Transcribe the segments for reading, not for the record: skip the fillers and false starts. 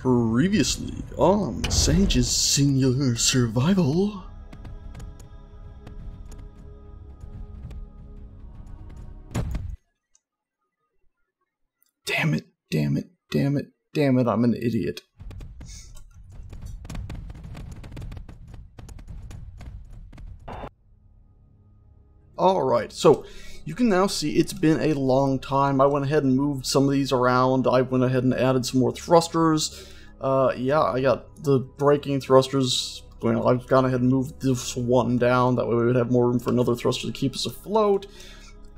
Previously on Sage's Singular Survival. Damn it, damn it, damn it, damn it, I'm an idiot. Alright, so you can now see it's been a long time. I went ahead and moved some of these around. I went ahead and added some more thrusters. Yeah, I got the braking thrusters. Well, I've gone ahead and moved this one down. That way we would have more room for another thruster to keep us afloat.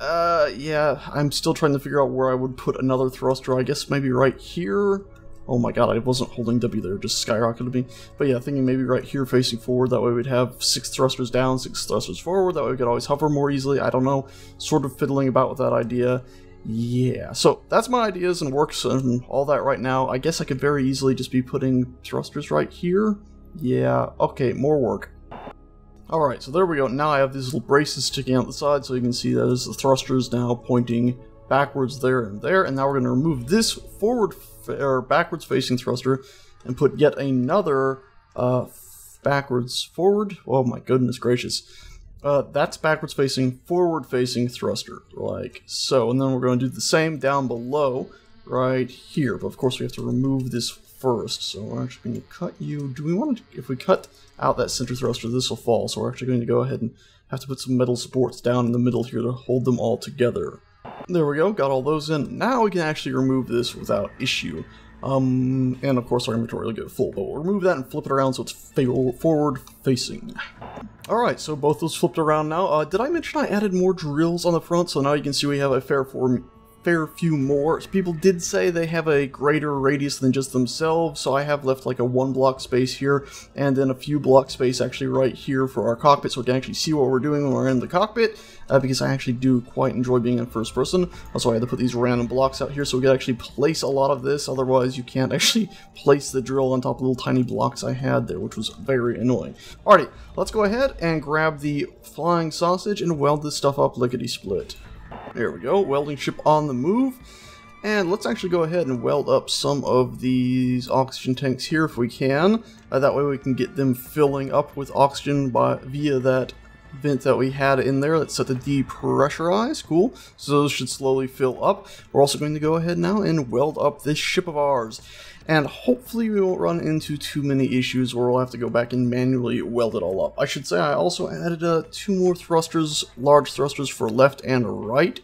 Yeah, I'm still trying to figure out where I would put another thruster. I guess maybe right here. Oh my god, I wasn't holding W there, just skyrocketed me. But yeah, thinking maybe right here facing forward, that way we'd have 6 thrusters down, 6 thrusters forward, that way we could always hover more easily, I don't know, sort of fiddling about with that idea. Yeah, so that's my ideas and works and all that right now. I guess I could very easily just be putting thrusters right here. Yeah, okay, more work. Alright, so there we go, now I have these little braces sticking out the side, so you can see there's the thrusters now pointing backwards there, and now we're going to remove this forward or backwards facing thruster and put yet another backwards forward. Oh my goodness gracious. That's backwards facing, forward facing thruster, like so. And then we're going to do the same down below right here. But of course we have to remove this first. So we're actually going to cut you. Do we want to, if we cut out that center thruster, this will fall. So we're actually going to go ahead and have to put some metal supports down in the middle here to hold them all together. There we go, got all those in. Now we can actually remove this without issue. And of course our inventory will get full, but we'll remove that and flip it around so it's forward facing. Alright, so both those flipped around now. Did I mention I added more drills on the front? So now you can see we have a fair few more. People did say they have a greater radius than just themselves, so I have left like a 1 block space here, and then a few block space actually right here for our cockpit, so we can actually see what we're doing when we're in the cockpit, because I actually do quite enjoy being in first person. Also, I had to put these random blocks out here so we could actually place a lot of this, otherwise you can't actually place the drill on top of the little tiny blocks I had there, which was very annoying. Alrighty, let's go ahead and grab the flying sausage and weld this stuff up lickety-split. There we go, welding ship on the move. And let's actually go ahead and weld up some of these oxygen tanks here if we can. That way we can get them filling up with oxygen via that vent that we had in there that's set to depressurize. Cool. So those should slowly fill up. We're also going to go ahead now and weld up this ship of ours. And hopefully we won't run into too many issues where we'll have to go back and manually weld it all up. I should say I also added 2 more thrusters, large thrusters for left and right.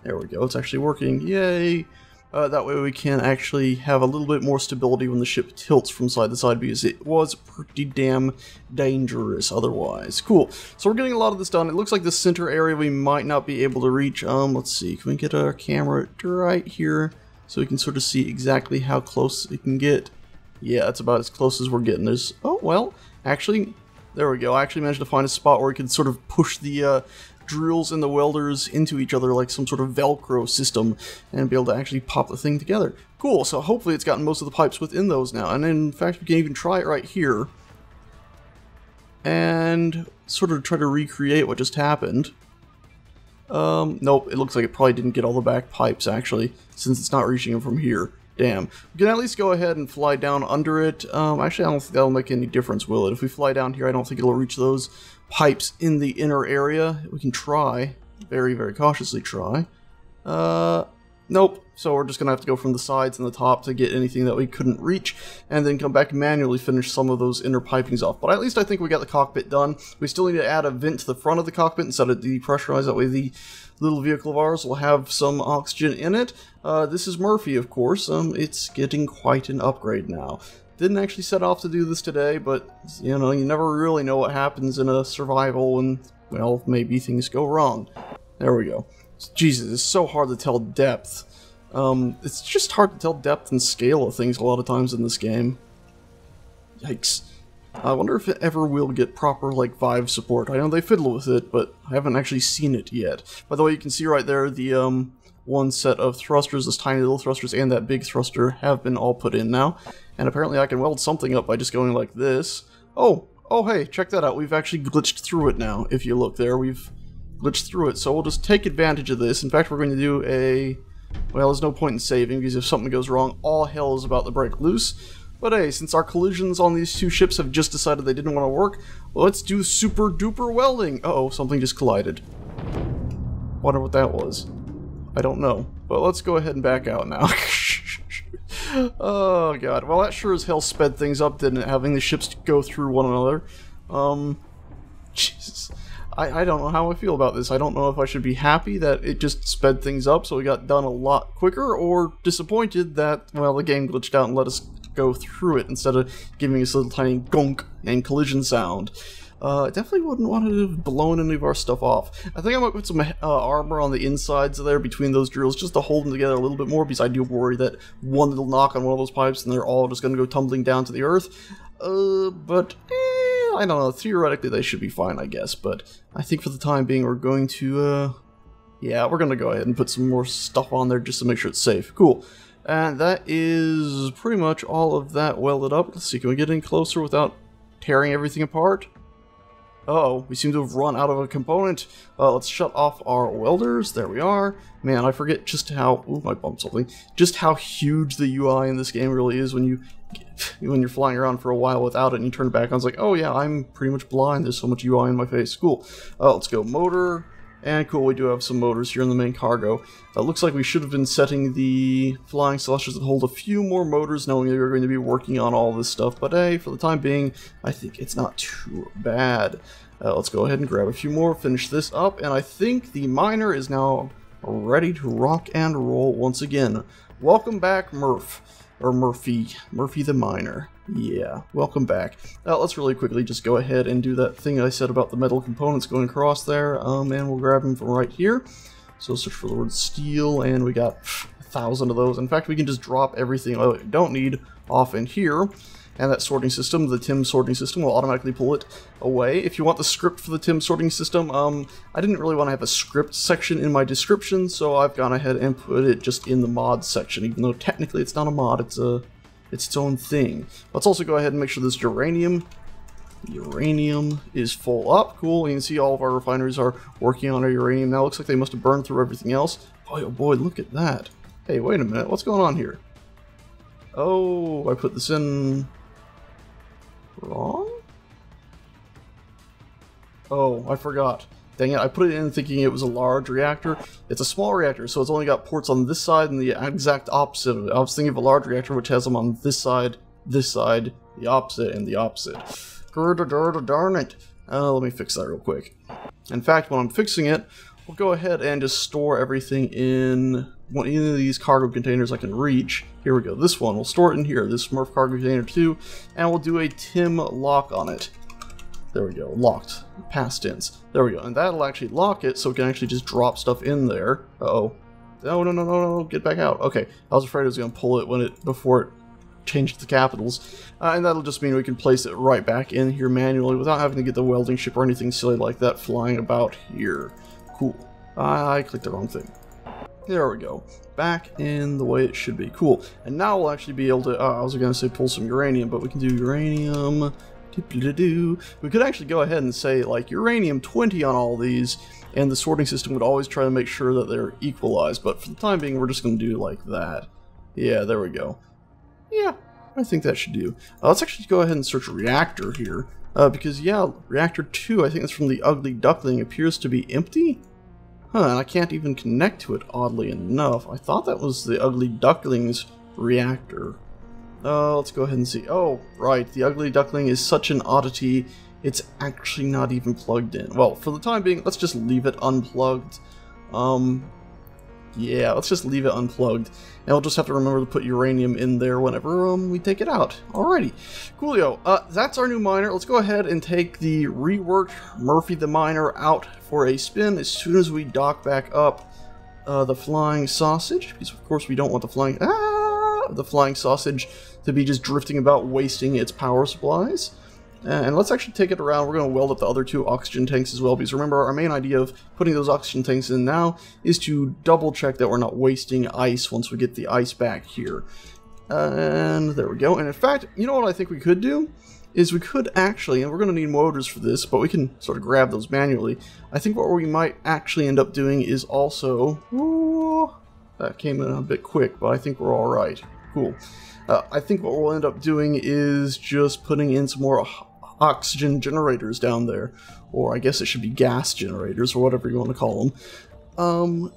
There we go, it's actually working, yay! That way we can actually have a little bit more stability when the ship tilts from side to side, because it was pretty damn dangerous otherwise. Cool, so we're getting a lot of this done. It looks like the center area we might not be able to reach. Let's see, can we get our camera right here so we can sort of see exactly how close it can get? Yeah, that's about as close as we're getting. There's, oh well, actually, there we go. I actually managed to find a spot where we can sort of push the drills and the welders into each other like some sort of Velcro system and be able to actually pop the thing together. Cool, so hopefully it's gotten most of the pipes within those now, and in fact we can even try it right here and sort of try to recreate what just happened. Nope, it looks like it probably didn't get all the back pipes actually, since it's not reaching them from here. Damn. We can at least go ahead and fly down under it. Actually, I don't think that'll make any difference, will it? If we fly down here, I don't think it'll reach those pipes in the inner area. We can try. Very, very cautiously try. Nope. So we're just going to have to go from the sides and the top to get anything that we couldn't reach, and then come back and manually finish some of those inner pipings off. But at least I think we got the cockpit done. We still need to add a vent to the front of the cockpit instead of depressurize. That way the little vehicle of ours will have some oxygen in it. This is Murphy, of course. It's getting quite an upgrade now. Didn't actually set off to do this today, but, you know, you never really know what happens in a survival when, well, maybe things go wrong. There we go. Jesus, it's so hard to tell depth. It's just hard to tell depth and scale of things a lot of times in this game. Yikes. I wonder if it ever will get proper, like, Vive support. I know they fiddle with it, but I haven't actually seen it yet. By the way, you can see right there the, one set of thrusters, those tiny little thrusters, and that big thruster have been all put in now. And apparently I can weld something up by just going like this. Oh, hey, check that out. We've actually glitched through it now. If you look there, we've glitched through it. So we'll just take advantage of this. In fact, we're going to do a... Well, there's no point in saving, because if something goes wrong, all hell is about to break loose. But hey, since our collisions on these two ships have just decided they didn't want to work, let's do super duper welding. Uh-oh, something just collided. Wonder what that was. I don't know. But let's go ahead and back out now. Oh god. Well, that sure as hell sped things up, didn't it? Having the ships go through one another. Jesus. I don't know how I feel about this. I don't know if I should be happy that it just sped things up so we got done a lot quicker, or disappointed that, well, the game glitched out and let us go through it instead of giving us a little tiny gonk and collision sound. Definitely wouldn't want to have blown any of our stuff off. I think I might put some armor on the insides there between those drills just to hold them together a little bit more, because I do worry that one little knock on one of those pipes and they're all just going to go tumbling down to the earth. But I don't know. Theoretically, they should be fine, I guess. But I think for the time being, we're going to, yeah, we're going to go ahead and put some more stuff on there just to make sure it's safe. Cool. And that is pretty much all of that welded up. Let's see, can we get in closer without tearing everything apart? Uh-oh, we seem to have run out of a component. Let's shut off our welders. There we are. Man, I forget just how... Ooh, I bumped something. Just how huge the UI in this game really is when you're flying around for a while without it and you turn it back on. It's like, oh yeah, I'm pretty much blind. There's so much UI in my face. Cool. Let's go motor. And cool, we do have some motors here in the main cargo. Looks like we should have been setting the flying celestials to hold a few more motors, knowing that we're going to be working on all this stuff. But hey, for the time being, I think it's not too bad. Let's go ahead and grab a few more, finish this up, and I think the miner is now ready to rock and roll once again. Welcome back, Murph. Or Murphy. Murphy the miner. Yeah, welcome back. Let's really quickly just go ahead and do that thing I said about the metal components going across there, and we'll grab them from right here. So search for the word steel, and we got 1,000 of those. In fact, we can just drop everything we don't need off in here. And that sorting system, the TIM sorting system, will automatically pull it away. If you want the script for the TIM sorting system, I didn't really want to have a script section in my description, so I've gone ahead and put it just in the mod section, even though technically it's not a mod, it's its own thing. Let's also go ahead and make sure this uranium is full up. Cool, you can see all of our refineries are working on our uranium. Now it looks like they must have burned through everything else. Boy, oh boy, look at that. Hey, wait a minute, what's going on here? Oh, I put this in... wrong? Oh, I forgot. Dang it, I put it in thinking it was a large reactor. It's a small reactor, so it's only got ports on this side and the exact opposite of it. I was thinking of a large reactor which has them on this side, the opposite, and the opposite. Darn it. Let me fix that real quick. In fact, when I'm fixing it, we'll go ahead and just store everything in one of these cargo containers I can reach. Here we go, this one, we'll store it in here, this Smurf cargo container 2, and we'll do a TIM lock on it. There we go, locked, past tense. There we go, and that'll actually lock it so we can actually just drop stuff in there. Uh-oh. No, get back out. Okay, I was afraid it was going to pull it before it changed the capitals. And that'll just mean we can place it right back in here manually without having to get the welding ship or anything silly like that flying about here. Cool. I clicked the wrong thing. There we go. Back in the way it should be. Cool. And now we'll actually be able to, I was going to say pull some uranium, but we can do uranium. We could actually go ahead and say like uranium 20 on all these, and the sorting system would always try to make sure that they're equalized, but for the time being we're just going to do like that. Yeah, there we go. Yeah, I think that should do. Let's actually go ahead and search reactor here, because yeah, reactor 2, I think it's from the Ugly Duckling, appears to be empty. Huh, and I can't even connect to it, oddly enough. I thought that was the Ugly Duckling's reactor. Let's go ahead and see. Oh, right, the Ugly Duckling is such an oddity, it's actually not even plugged in. Well, for the time being, let's just leave it unplugged. Yeah, let's just leave it unplugged. And we'll just have to remember to put uranium in there whenever we take it out. Alrighty. Coolio. That's our new miner. Let's go ahead and take the reworked Murphy the Miner out for a spin as soon as we dock back up the flying sausage. Because of course we don't want the flying sausage to be just drifting about wasting its power supplies. And let's actually take it around. We're going to weld up the other 2 oxygen tanks as well, because remember, our main idea of putting those oxygen tanks in now is to double check that we're not wasting ice once we get the ice back here. And there we go. And in fact, you know what I think we could do? Is we could actually, and we're going to need motors for this, but we can sort of grab those manually. I think what we might actually end up doing is also... Ooh, that came in a bit quick, but I think we're alright. Cool. I think what we'll end up doing is just putting in some more oxygen generators down there, or I guess it should be gas generators, or whatever you want to call them.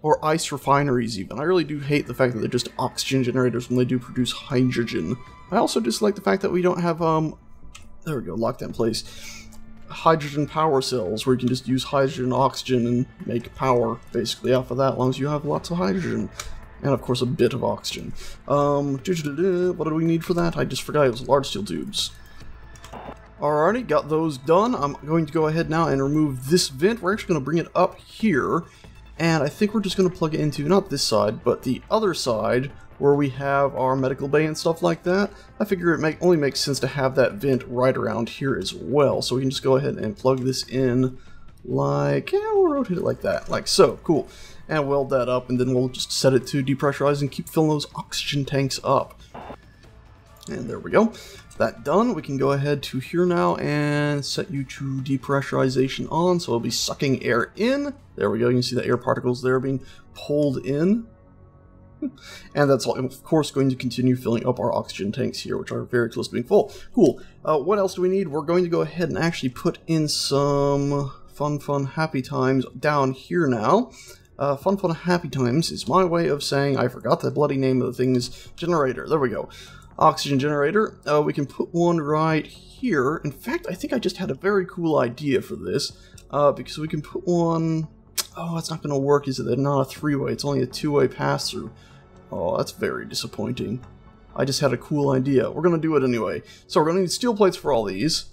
Or ice refineries even. I really do hate the fact that they're just oxygen generators when they do produce hydrogen. I also dislike the fact that we don't have, there we go, locked in place, hydrogen power cells, where you can just use hydrogen and oxygen and make power, basically, off of that, as long as you have lots of hydrogen. And, of course, a bit of oxygen. What do we need for that? I just forgot it was large steel tubes. Alrighty, got those done. I'm going to go ahead now and remove this vent. We're actually going to bring it up here. And I think we're just going to plug it into, not this side, but the other side, where we have our medical bay and stuff like that. I figure it only makes sense to have that vent right around here as well. So we can just go ahead and plug this in like, yeah, we'll rotate it like that, like so. Cool. And weld that up, and then we'll just set it to depressurize and keep filling those oxygen tanks up. And there we go. That done, we can go ahead to here now and set you to depressurization on, so it'll be sucking air in. There we go, you can see the air particles there being pulled in. And that's, of course, going to continue filling up our oxygen tanks here, which are very close to being full. Cool. What else do we need? We're going to go ahead and actually put in some fun, happy times down here now. Fun, happy times is my way of saying, I forgot the bloody name of the thing's generator. There we go. Oxygen generator. We can put one right here. In fact, I think I just had a very cool idea for this, because we can put one... Oh, it's not going to work, is it? They're not a three-way, it's only a two-way pass-through. Oh, that's very disappointing. I just had a cool idea. We're going to do it anyway. So we're going to need steel plates for all these.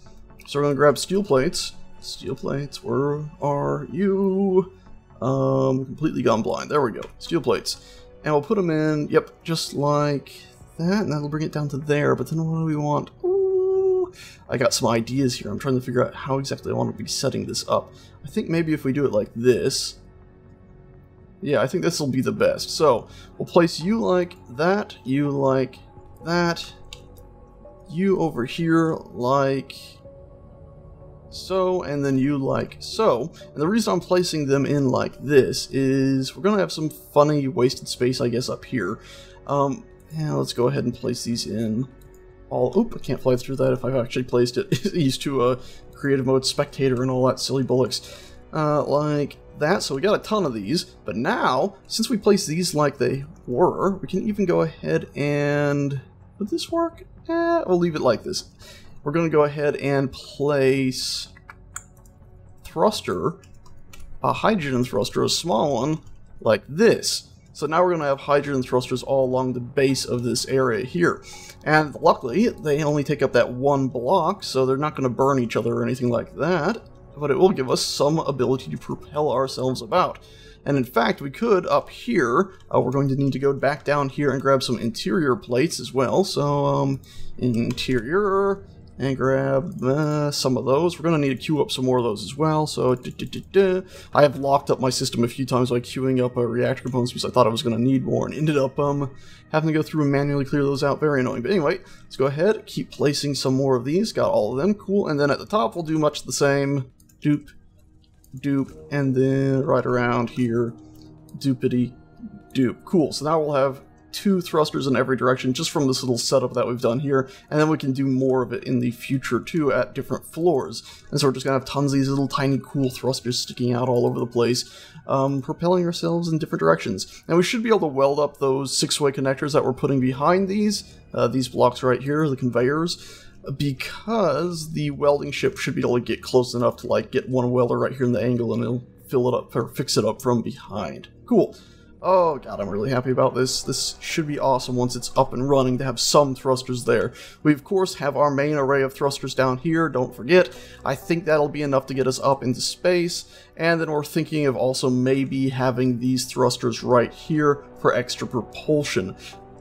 So we're going to grab steel plates. Steel plates, where are you? Completely gone blind. There we go. Steel plates. And we'll put them in, yep, just like... that, and that'll bring it down to there, but then what do we want? Ooh, I got some ideas here. I'm trying to figure out how exactly I want to be setting this up. I think maybe if we do it like this, yeah, I think this will be the best. So, we'll place you like that, you like that, you over here like so, and then you like so. And the reason I'm placing them in like this is we're going to have some funny wasted space, I guess, up here. Yeah, let's go ahead and place these in all... Oop, I can't fly through that if I've actually placed it. Used to creative mode spectator and all that silly bullocks. Like that, so we got a ton of these. But now, since we placed these like they were, we can even go ahead and... Would this work? We'll leave it like this. We're going to go ahead and place... thruster, a hydrogen thruster, a small one, like this. So now we're going to have hydrogen thrusters all along the base of this area here. And luckily, they only take up that one block, so they're not going to burn each other or anything like that. But it will give us some ability to propel ourselves about. And in fact, we could, up here, we're going to need to go back down here and grab some interior plates as well. So, interior... and grab some of those. We're going to need to queue up some more of those as well. So, I have locked up my system a few times by queuing up reactor components because I thought I was going to need more and ended up having to go through and manually clear those out. Very annoying. But anyway, let's go ahead, keep placing some more of these. Got all of them. Cool. And then at the top, we'll do much the same. Doop, doop, and then right around here, doopity, doop. Cool. So now we'll have 2 thrusters in every direction just from this little setup that we've done here, and then we can do more of it in the future too at different floors. And so we're just gonna have tons of these little tiny cool thrusters sticking out all over the place, propelling ourselves in different directions. And we should be able to weld up those 6-way connectors that we're putting behind these blocks right here, the conveyors, because the welding ship should be able to get close enough to like get one welder right here in the angle and it'll fill it up or fix it up from behind. Cool. Oh god, I'm really happy about this. This should be awesome once it's up and running to have some thrusters there. We of course have our main array of thrusters down here, don't forget. I think that'll be enough to get us up into space, and then we're thinking of also maybe having these thrusters right here for extra propulsion.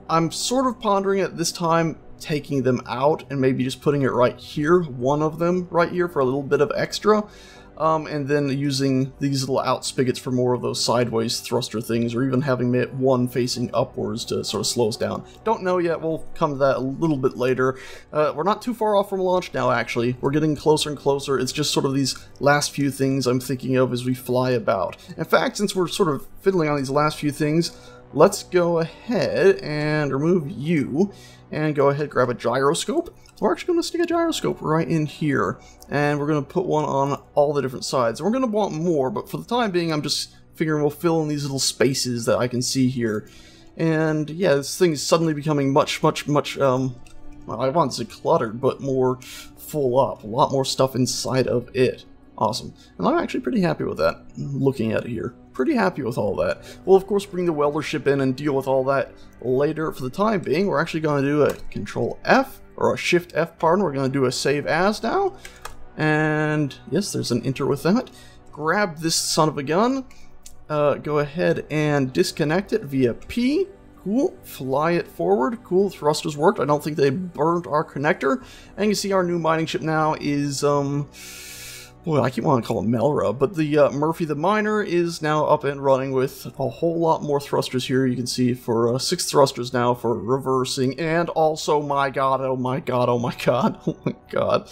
I'm sort of pondering at this time taking them out and maybe just putting it right here, one of them right here for a little bit of extra. And then using these little out spigots for more of those sideways thruster things, or even having one facing upwards to sort of slow us down. Don't know yet, we'll come to that a little bit later. We're not too far off from launch now, actually. We're getting closer and closer. It's just sort of these last few things I'm thinking of as we fly about. In fact, since we're sort of fiddling on these last few things, let's go ahead and remove you, and go ahead and grab a gyroscope. We're actually going to stick a gyroscope right in here, and we're going to put one on all the different sides. And we're going to want more, but for the time being, I'm just figuring we'll fill in these little spaces that I can see here. And yeah, this thing is suddenly becoming much, well, I want to say cluttered, but more full up. A lot more stuff inside of it. Awesome. And I'm actually pretty happy with that, looking at it here. Pretty happy with all that. We'll, of course, bring the welder ship in and deal with all that later. For the time being, we're actually going to do a Control F, or a Shift F, pardon. We're going to do a Save As now. And yes, there's an enter with that. Grab this son of a gun. Go ahead and disconnect it via P. Cool. Fly it forward. Cool. Thrusters worked. I don't think they burnt our connector. And you see our new mining ship now is, boy, I keep wanting to call it Melra, but the Murphy the Miner is now up and running with a whole lot more thrusters here. You can see for 6 thrusters now for reversing, and also, my god, oh my god, oh my god, oh my god.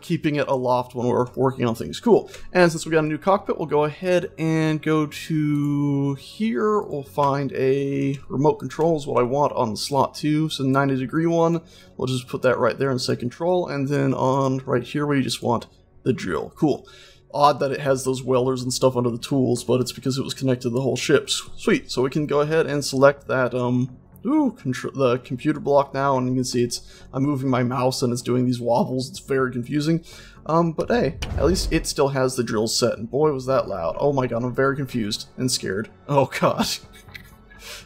Keeping it aloft when we're working on things. Cool. And since we got a new cockpit, we'll go ahead and go to here. We'll find a remote control is what I want on the slot 2. So 90-degree one. We'll just put that right there and say control. And then on right here we just want the drill. Cool. Odd that it has those welders and stuff under the tools, but it's because it was connected to the whole ship. Sweet. So we can go ahead and select that the computer block now, and you can see I'm moving my mouse and it's doing these wobbles. It's very confusing. But hey, at least it still has the drills set, and boy was that loud. Oh my god, I'm very confused and scared. Oh god.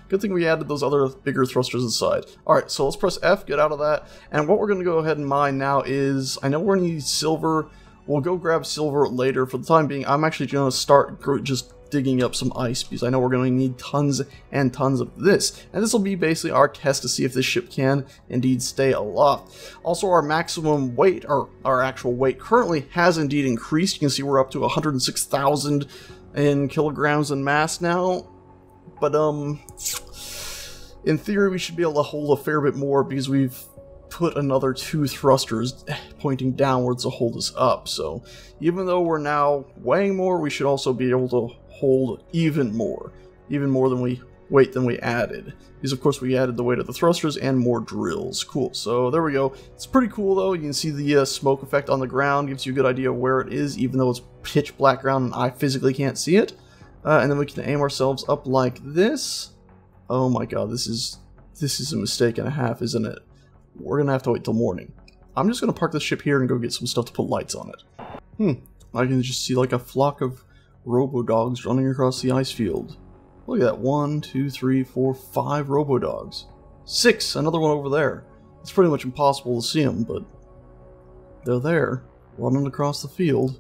Good thing we added those other bigger thrusters inside. Alright, so let's press F, get out of that, and what we're going to go ahead and mine now is, I know we're going to need silver. We'll go grab silver later. For the time being, I'm actually going to start just digging up some ice, because I know we're going to need tons and tons of this. And this will be basically our test to see if this ship can indeed stay aloft. Also, our maximum weight, or our actual weight, currently has indeed increased. You can see we're up to 106,000 in kilograms in mass now. But, in theory, we should be able to hold a fair bit more, because we've put another 2 thrusters pointing downwards to hold us up. So even though we're now weighing more, we should also be able to hold even more than we added, because of course we added the weight of the thrusters and more drills. Cool. So there we go. It's pretty cool though. You can see the smoke effect on the ground, gives you a good idea of where it is, even though it's pitch black ground and I physically can't see it. And then we can aim ourselves up like this. Oh my god, this is a mistake and a half, isn't it? We're gonna have to wait till morning. I'm just gonna park this ship here and go get some stuff to put lights on it. I can just see like a flock of robo-dogs running across the ice field. Look at that. 1, 2, 3, 4, 5 robo-dogs. 6! Another one over there. It's pretty much impossible to see them, but they're there, running across the field.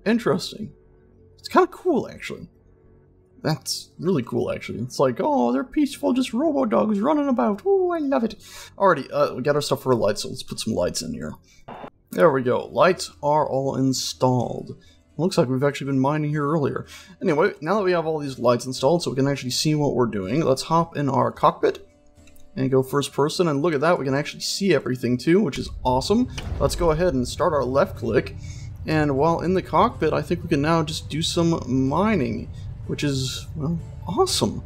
Interesting. It's kind of cool, actually. That's really cool, actually. It's like, oh, they're peaceful, just robo-dogs running about. Oh, I love it. Alrighty, we got our stuff for lights, so let's put some lights in here. There we go. Lights are all installed. Looks like we've actually been mining here earlier. Anyway, now that we have all these lights installed so we can actually see what we're doing, let's hop in our cockpit and go first person, and look at that, we can actually see everything too, which is awesome. Let's go ahead and start our left click, and while in the cockpit, I think we can now just do some mining, which is, well, awesome.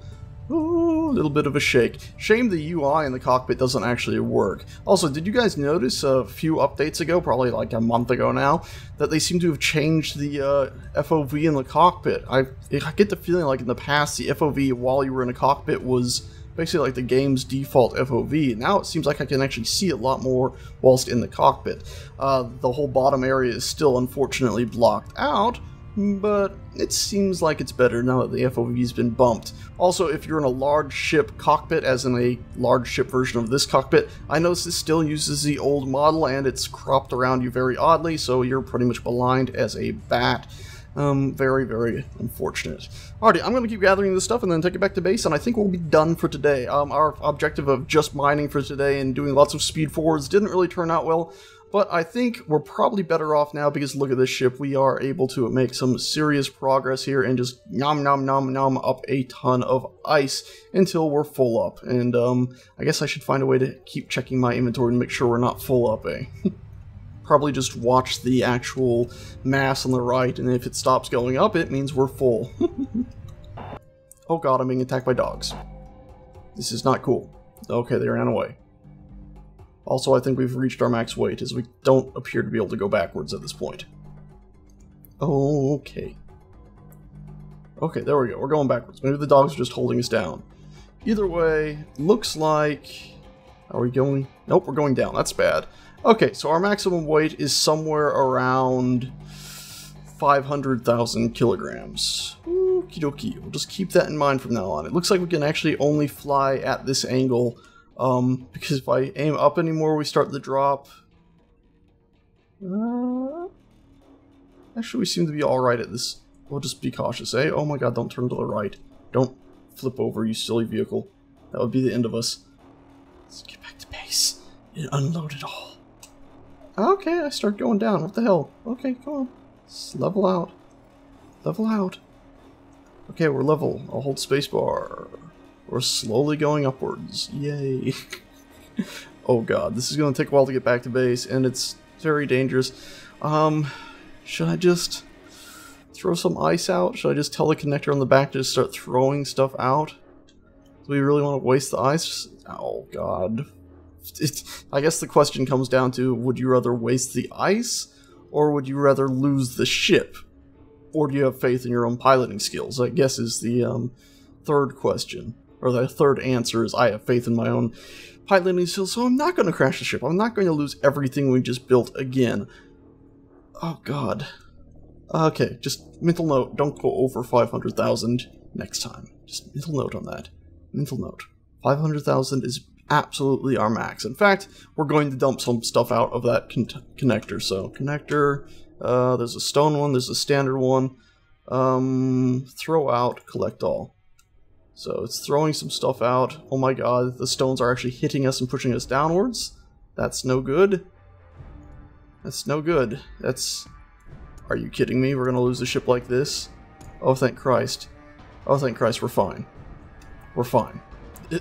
Ooh, a little bit of a shake. Shame the UI in the cockpit doesn't actually work. Also, did you guys notice a few updates ago, probably like a month ago now, that they seem to have changed the FOV in the cockpit? I get the feeling like in the past, the FOV while you were in a cockpit was basically like the game's default FOV. Now it seems like I can actually see a lot more whilst in the cockpit. The whole bottom area is still unfortunately blocked out, but it seems like it's better now that the FOV has been bumped. Also, if you're in a large ship cockpit, as in a large ship version of this cockpit, I notice this still uses the old model and it's cropped around you very oddly, so you're pretty much blind as a bat. Very, very unfortunate. Alrighty, I'm going to keep gathering this stuff and then take it back to base, and I think we'll be done for today. Our objective of just mining for today and doing lots of speed forwards didn't really turn out well, but I think we're probably better off now because look at this ship. We are able to make some serious progress here and just nom nom nom nom up a ton of ice until we're full up. And I guess I should find a way to keep checking my inventory and make sure we're not full up, eh? Probably just watch the actual mass on the right, and if it stops going up, it means we're full. Oh god, I'm being attacked by dogs. This is not cool. Okay, they ran away. Also, I think we've reached our max weight, as we don't appear to be able to go backwards at this point. Okay. Okay, there we go. We're going backwards. Maybe the dogs are just holding us down. Either way, looks like... Are we going... Nope, we're going down. That's bad. Okay, so our maximum weight is somewhere around 500,000 kilograms. Okie dokie. We'll just keep that in mind from now on. It looks like we can actually only fly at this angle, because if I aim up anymore, we start the drop. Actually, we seem to be alright at this. We'll just be cautious, eh? Oh my god, don't turn to the right. Don't flip over, you silly vehicle. That would be the end of us. Let's get back to base and unload it all. Okay, I start going down. What the hell? Okay, come on. Let's level out. Level out. Okay, we're level. I'll hold spacebar. We're slowly going upwards. Yay. Oh god, this is going to take a while to get back to base, and it's very dangerous. Should I just throw some ice out? Should I just tell the connector on the back to just start throwing stuff out? Do we really want to waste the ice? Oh god. I guess the question comes down to, would you rather waste the ice, or would you rather lose the ship? Or do you have faith in your own piloting skills? I guess is the third question. Or the third answer is, I have faith in my own piloting skills, so I'm not going to crash the ship. I'm not going to lose everything we just built again. Oh god. Okay, just mental note, don't go over 500,000 next time. Just mental note on that. Mental note. 500,000 is absolutely our max. In fact, we're going to dump some stuff out of that connector. So, connector, there's a stone one, there's a standard one. Throw out, collect all. So, it's throwing some stuff out. Oh my god, the stones are actually hitting us and pushing us downwards. That's no good. That's no good. That's... Are you kidding me? We're gonna lose a ship like this? Oh, thank Christ. Oh, thank Christ, we're fine. We're fine.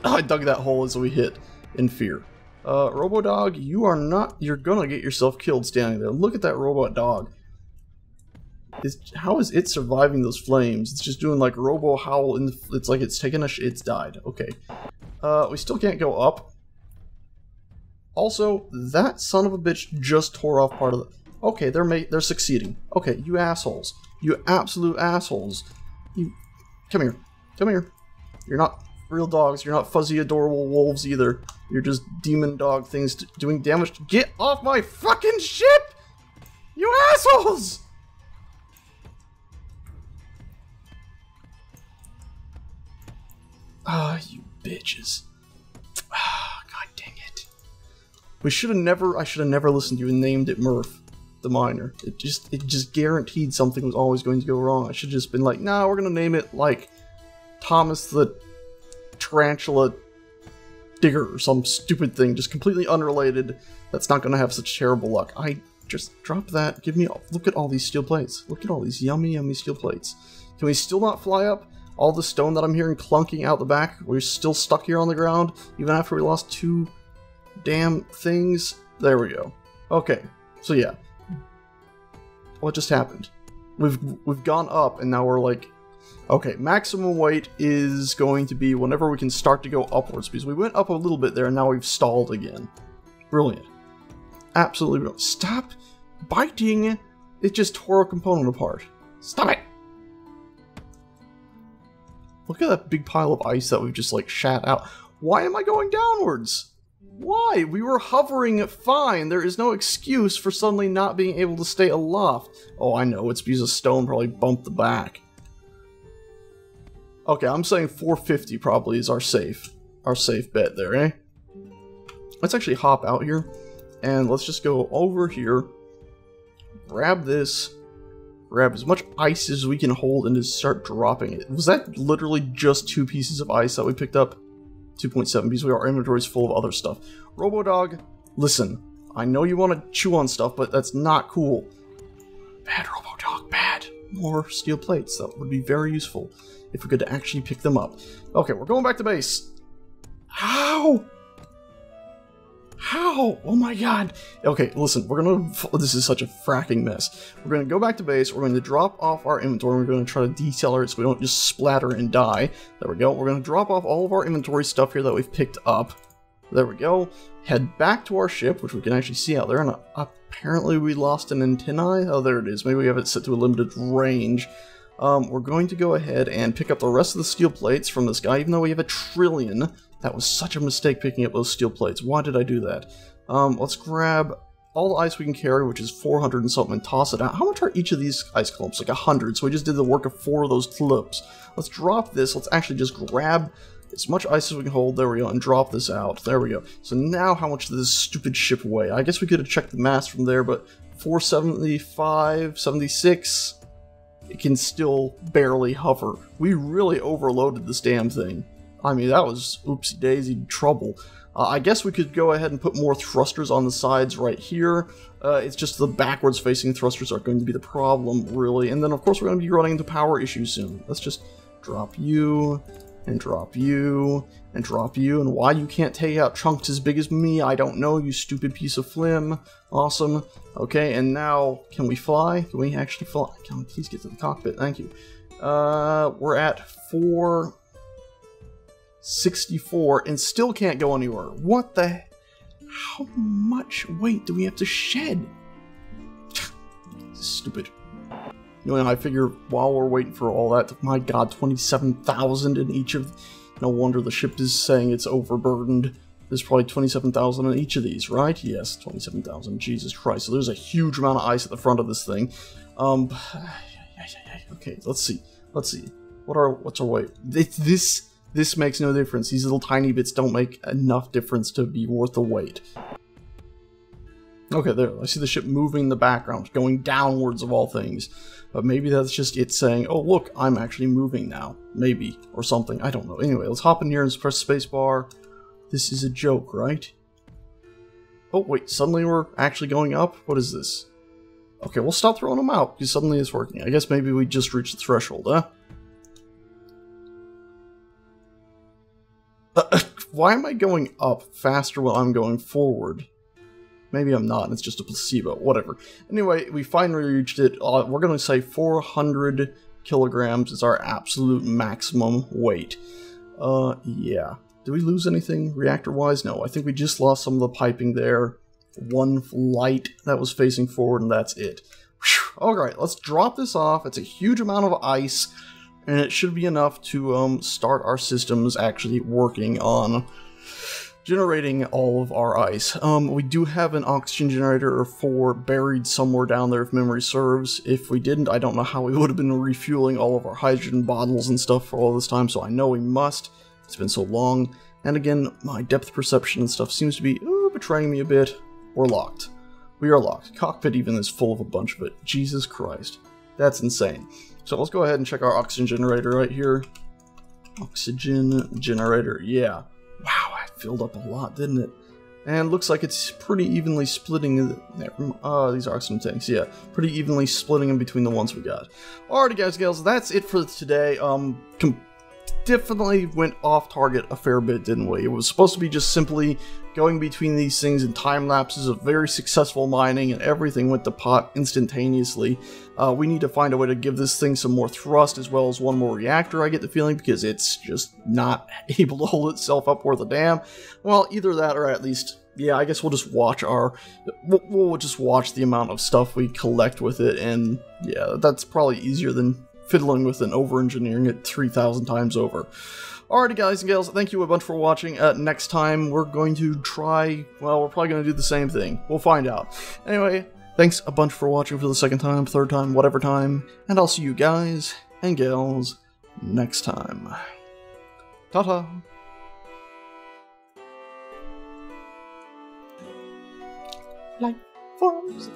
I dug that hole as we hit in fear. Robo-Dog, you are not... You're gonna get yourself killed standing there. Look at that robot dog. How is it surviving those flames? It's just doing like robo-howl in the... It's like it's taken a... It's died. Okay. We still can't go up. Also, that son of a bitch just tore off part of the... Okay, they're succeeding. Okay, you assholes. You absolute assholes. You... Come here. Come here. You're not real dogs. You're not fuzzy, adorable wolves either. You're just demon dog things doing damage. Get off my fucking ship! You assholes! Ah, you bitches. Ah, god dang it. I should have never listened to you and named it Murph, the miner. It just guaranteed something was always going to go wrong. I should have just been like, nah, we're gonna name it like Thomas the Tarantula Digger or some stupid thing, just completely unrelated. That's not gonna have such terrible luck. I just dropped that. Give me look at all these steel plates. Look at all these yummy steel plates. Can we still not fly up? All the stone that I'm hearing clunking out the back, we're still stuck here on the ground, even after we lost 2 damn things. There we go. Okay, so yeah. What just happened? We've gone up, and now we're like... Okay, maximum weight is going to be whenever we can start to go upwards, because we went up a little bit there, and now we've stalled again. Brilliant. Absolutely brilliant. Stop biting! It just tore a component apart. Stop it! Look at that big pile of ice that we've just, like, shat out. Why am I going downwards? Why? We were hovering fine. There is no excuse for suddenly not being able to stay aloft. Oh, I know. It's because a stone probably bumped the back. Okay, I'm saying 450 probably is our safe bet there, eh? Let's actually hop out here, and let's just go over here, grab this, grab as much ice as we can hold, and just start dropping it. Was that literally just 2 pieces of ice that we picked up? 2.7 because our inventory's full of other stuff. Robo-Dog, listen, I know you want to chew on stuff, but that's not cool. Bad Robo-Dog, bad. More steel plates, that would be very useful if we could actually pick them up. Okay, we're going back to base. How? How? Oh my god. Okay, listen, this is such a fracking mess. We're gonna go back to base, we're going to drop off our inventory, we're gonna try to decelerate so we don't just splatter and die. There we go. We're gonna drop off all of our inventory stuff here that we've picked up. There we go. Head back to our ship, which we can actually see out there, and apparently we lost an antennae. Oh, there it is. Maybe we have it set to a limited range. We're going to go ahead and pick up the rest of the steel plates from this guy, even though we have 1 trillion. That was such a mistake picking up those steel plates. Why did I do that? Let's grab all the ice we can carry, which is 400 and something, and toss it out. How much are each of these ice clumps? Like 100, so we just did the work of 4 of those clumps. Let's drop this. Let's actually just grab as much ice as we can hold. There we go, and drop this out. There we go. So now how much does this stupid ship weigh? I guess we could have checked the mass from there, but 475, 76, it can still barely hover. We really overloaded this damn thing. I mean, that was oopsie-daisy trouble. I guess we could go ahead and put more thrusters on the sides right here. It's just the backwards-facing thrusters are going to be the problem, really. And then, of course, we're going to be running into power issues soon. Let's just drop you, and drop you, and drop you. And why you can't take out chunks as big as me, I don't know, you stupid piece of phlegm. Awesome. Okay, and now, can we fly? Can we actually fly? Can we please get to the cockpit? Thank you. We're at 464 and still can't go anywhere. What the? How much weight do we have to shed? Stupid. You know, and I figure while we're waiting for all that, my god, 27,000 in each of. No wonder the ship is saying it's overburdened. There's probably 27,000 in each of these, right? Yes, 27,000. Jesus Christ. So there's a huge amount of ice at the front of this thing. Okay, let's see. Let's see. What's our weight? This makes no difference. These little tiny bits don't make enough difference to be worth the wait. Okay, there. I see the ship moving in the background, going downwards of all things. But maybe that's just it saying, oh look, I'm actually moving now. Maybe. Or something. I don't know. Anyway, let's hop in here and press spacebar. This is a joke, right? Oh, wait. Suddenly we're actually going up? What is this? Okay, we'll stop throwing them out, because suddenly it's working. I guess maybe we just reached the threshold, huh? Why am I going up faster while I'm going forward? Maybe I'm not, and it's just a placebo. Whatever. Anyway, we finally reached it. We're going to say 400 kilograms is our absolute maximum weight. Yeah. Did we lose anything reactor-wise? No, I think we just lost some of the piping there. One light that was facing forward, and that's it. Alright, let's drop this off. It's a huge amount of ice, and it should be enough to start our systems actually working on generating all of our ice. We do have an oxygen generator or 4 buried somewhere down there if memory serves. If we didn't, I don't know how we would have been refueling all of our hydrogen bottles and stuff for all this time, so I know we must. It's been so long. And again, my depth perception and stuff seems to be betraying me a bit. We're locked. We are locked. Cockpit even is full of a bunch of it. Jesus Christ. That's insane. So let's go ahead and check our oxygen generator right here. Oxygen generator, yeah. Wow, I filled up a lot, didn't it? And looks like it's pretty evenly splitting. These are oxygen tanks, yeah. Pretty evenly splitting in between the ones we got. Alrighty, guys and gals, that's it for today. Definitely went off target a fair bit, didn't we? It was supposed to be just simply going between these things in time lapses of very successful mining, and everything went to pot instantaneously. We need to find a way to give this thing some more thrust, as well as one more reactor, I get the feeling, because it's just not able to hold itself up worth a damn. Well, either that, or at least, yeah, I guess we'll just watch we'll just watch the amount of stuff we collect with it, and yeah, that's probably easier than fiddling with and over-engineering it 3,000 times over. Alrighty, guys and gals, thank you a bunch for watching. Next time, we're going to try, well, we're probably going to do the same thing. We'll find out. Anyway, thanks a bunch for watching for the second time, third time, whatever time, and I'll see you guys and gals next time. Ta-ta! Life forms.